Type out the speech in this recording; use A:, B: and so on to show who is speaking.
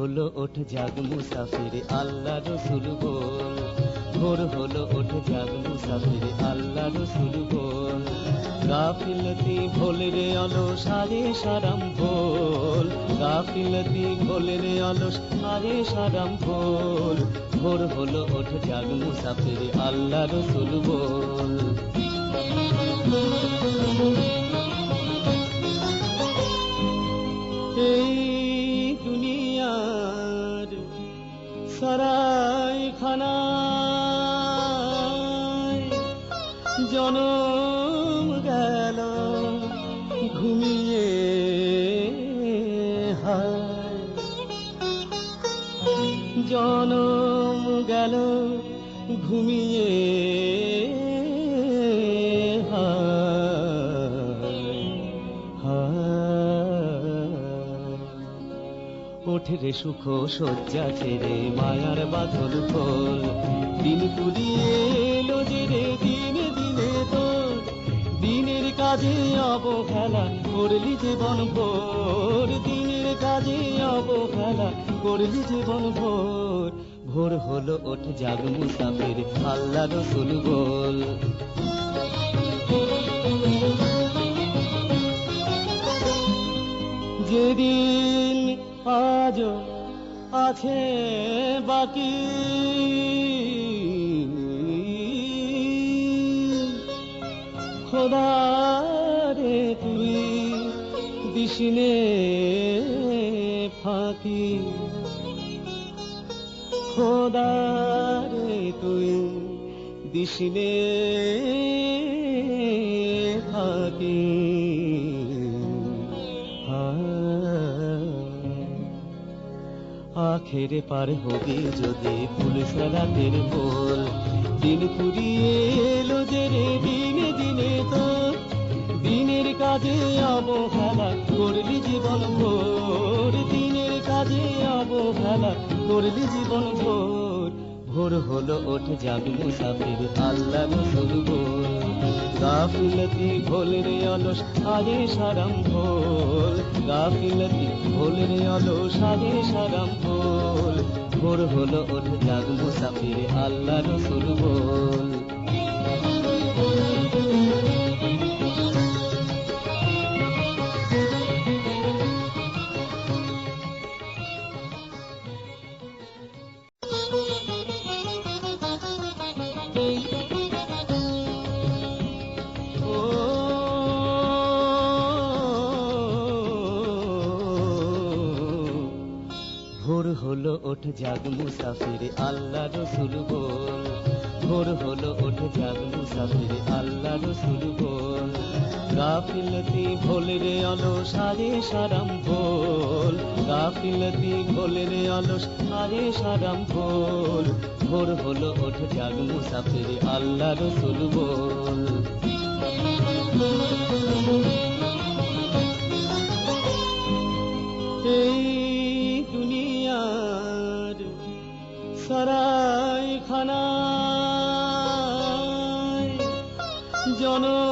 A: হলো ওঠ জাগ মুসাফির আল্লাহ রসুল বল, ভোর হলো ওঠ জাগ মুসাফির আল্লাহ রসুল বল, গাফিলতি ভোলে রে অলস আরে সারাম ভোল, গাফিলতি ভোলে রে অলস আরে সারাম ভোল, ভোর হলো ওঠ জাগ মুসাফির আল্লাহ রসুল বল। এই দুনিয়ার সরাই খানায় জনম গেল ঘুমিয়ে, হায় জনম গেল ঘুমিয়ে, ওঠে রে সুখ শয্যা ছেড়ে মায়ার বাঁধন খোল, দিন ফুরিয়ে এলো যে রে দিনে দিনে তোর, দিনের কাজে অবহেলা করলি জীবন ভোর, দিনের কাজে অবহেলা করলি জীবন ভোর, ভোর হলো ওঠ জাগ মুসাফির আল্লাহ রসুল বল। যেদিন আজ আছে বাকি, খোদা রে তুই দিসনে ফাঁকি, খোদা রে তুই দিসনে ফাঁকি, আখেরে পার হবি যদি পুলিশ রাতের বল, দিন ফুরিয়ে এলো যে রে দিনে দিনে তোর, দিনের কাজে অবহেলা করলি জীবন ভোর, দিনের কাজে অবহেলা করলি জীবন ভোর, ভোর হলো ওঠ জাগ মুসাফির আল্লাহ রসুল বল, গাফিলতি ভোলে রে অলস আরে সারাম ভোল, গাফিলতি ভোলে রে অলস আরে সারাম ভোল, ভোর হলো ওঠ জাগ মুসাফির আল্লাহ রসুল বল। ভোর হলো ওঠ জাগ মুসাফির আল্লাহ রসুল বল, ভোর হলো ওঠ জাগ মুসাফির আল্লাহ রসুল বল, গাফিলতি ভোলে রে অলস আরে সারাম ভোল, গাফিলতি ভোলে রে অলস আরে সারাম ভোল, ভোর হলো ওঠ জাগ মুসাফির আল্লাহ রসুল বল। এই দুনিয়ার সরাই খানায় জনম